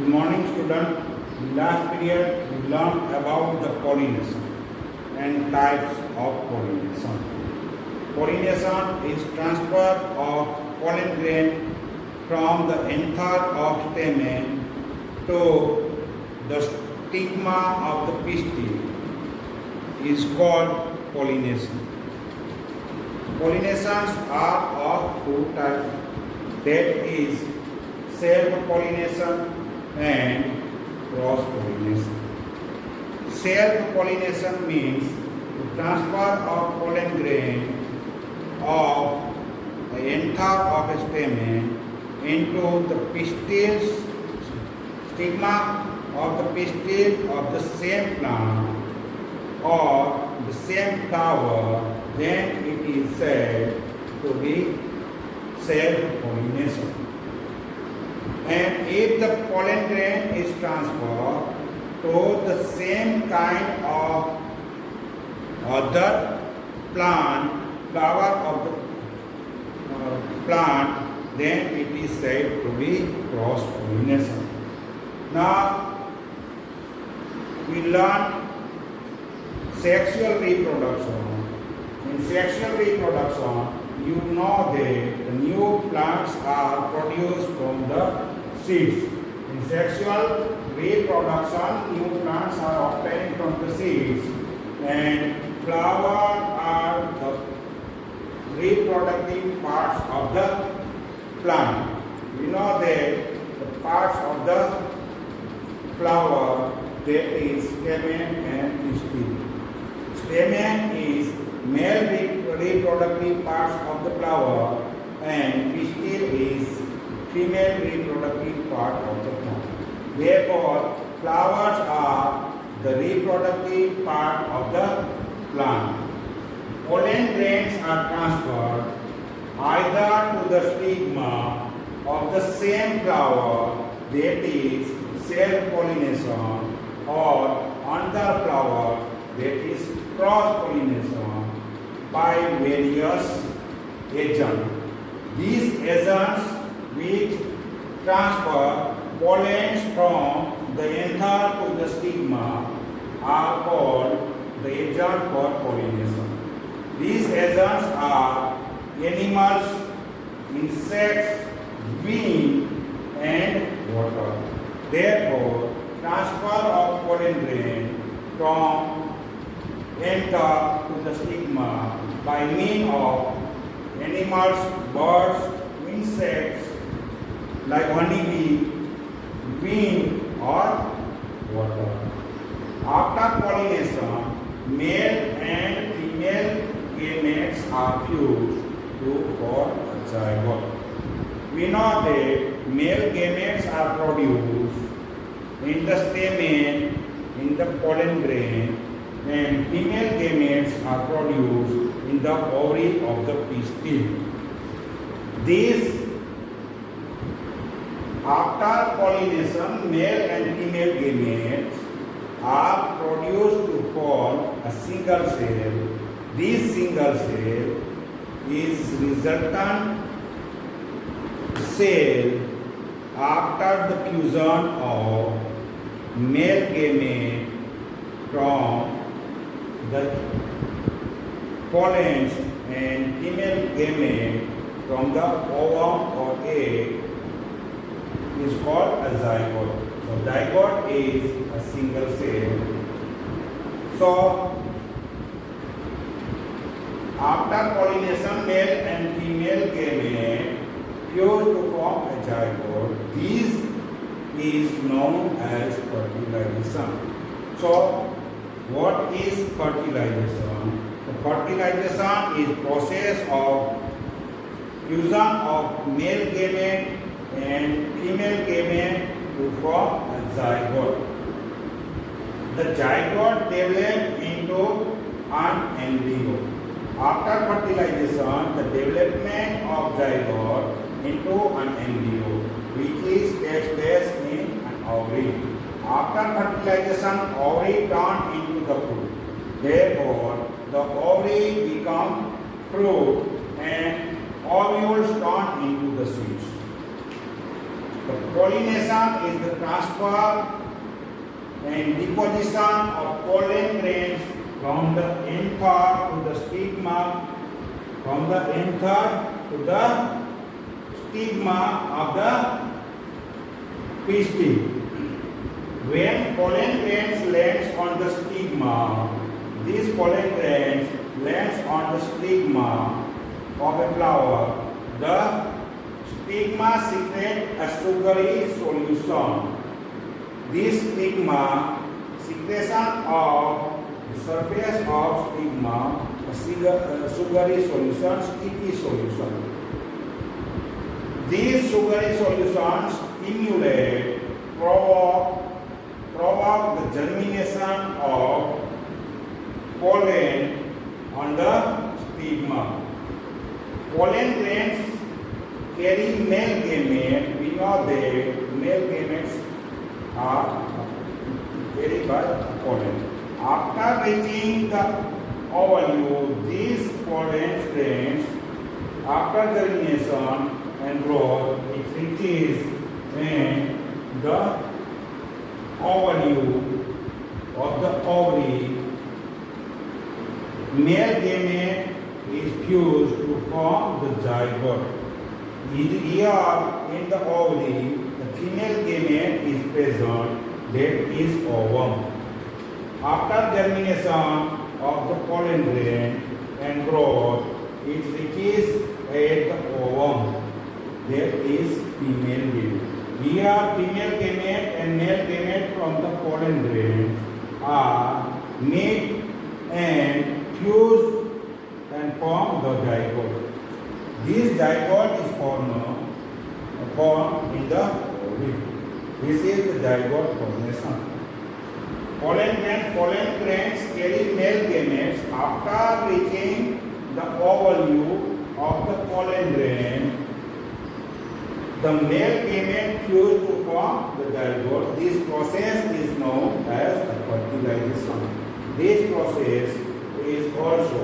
Good morning, student. In last period, we learned about the pollination and types of pollination. Pollination is transfer of pollen grain from the anther of stamen to the stigma of the pistil is called pollination. Pollinations are of two types, that is self-pollination and cross-pollination. Self-pollination means the transfer of pollen grain of the anther of a stamen into the pistil stigma of the pistil of the same plant or the same flower, then it is said to be self-pollination. And if the pollen grain is transferred to the same kind of other flower of the plant, then it is said to be cross-pollination. Now, we learn sexual reproduction. In sexual reproduction, you know that the new plants are produced from the seeds. In sexual reproduction, new plants are obtained from the seeds, and flowers are the reproductive parts of the plant. We know that the parts of the flower, that is stamen and pistil. Stamen is male reproductive parts of the flower, and pistil is female reproductive part of the plant. Therefore, flowers are the reproductive part of the plant. Pollen grains are transferred either to the stigma of the same flower, that is self-pollination, or another flower, that is cross-pollination, by various agents. These agents which transfer pollens from the anther to the stigma are called the agent for pollination. These agents are animals, insects, wind, and water. Therefore, transfer of pollen grain from anther to the stigma by means of animals, birds, insects like honeybee, wind, or water. After pollination, male and female gametes are fused to form a zygote. We know that male gametes are produced in the stamen, in the pollen grain, and female gametes are produced in the ovary of the pistil. These, after pollination, male and female gametes are produced to form a single cell. This single cell is resultant cell after the fusion of male gamete from the pollens and female gamete from the ovum or egg is called a zygote. So zygote is a single cell. So after pollination, male and female gamete fuse to form a zygote. This is known as fertilization. So what is fertilization? The fertilization is process of fusion of male gamete and female gamete to form a zygote. The zygote develops into an embryo. After fertilization, the development of zygote into an embryo, which takes place in an ovary. After fertilization, ovary turns into the fruit. Therefore, the ovary becomes fruit and ovules turn into the seeds. The pollination is the transfer and deposition of pollen grains from the anther to the stigma, from the anther to the stigma of the pistil. When pollen grains lands on the stigma, these pollen grains lands on the stigma of a flower. The stigma secretes a sugary solution. This stigma secretion of the surface of stigma, a sugary solution, sticky solution. These sugary solutions stimulate, provoke the germination of pollen on the stigma. Pollen grains carry male gametes. We know that male gametes are carried by pollen. After reaching the ovule, these pollen grains, after germination and growth, it reaches in the ovule of the ovary. Male gamete is fused to form the zygote. Here in the ovary, the female gamete is present, that is ovum. After germination of the pollen grain and growth, it reaches at the ovum, that is female gamete. Here, female gamete and male gamete from the pollen grains are meet and fuse and form the zygote. This zygote is formed in the ovary. This is the zygote formation. Pollen grains carry male gametes. After reaching the ovule of the pollen grain, the male gamete fuse to form the zygote. This process is known as fertilization. This process is also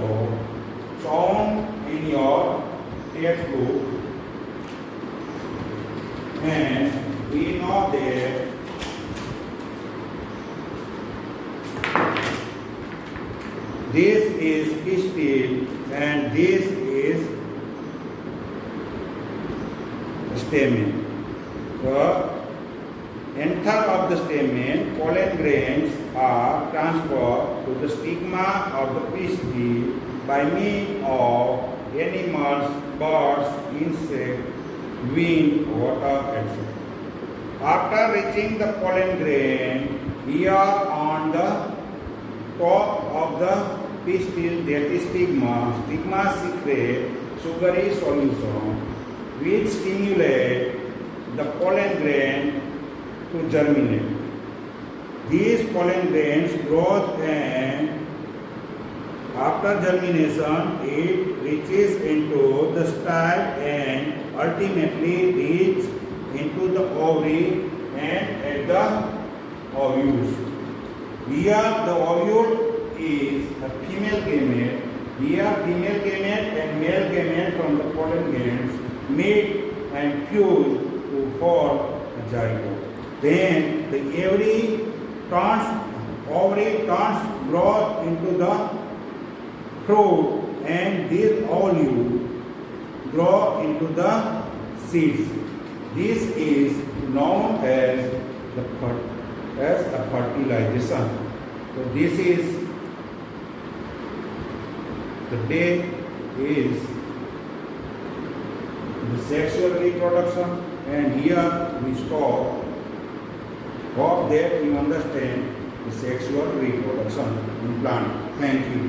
shown in your textbook, and we know that this is pistil and this is stamen. The anther of the stamen, pollen grains are transferred to the stigma of the pistil by means of animals, birds, insects, wind, water, etc. After reaching the pollen grain, here on the top of the pistil, that is stigma secretes sugary solution which stimulate the pollen grain to germinate. These pollen grains grow, and after germination it reaches into the style and ultimately reach into the ovary and at the ovules. Here the ovule is a female gamete. Here female gamete and male gamete from the pollen grains meet and fuse to form a zygote. Then the ovary turns growth into the fruit, and this ovule grow into the seeds. This is known as the fertilization. So this is the day is the sexual reproduction, and here we stop. Hope that you understand the sexual reproduction in plant. Thank you.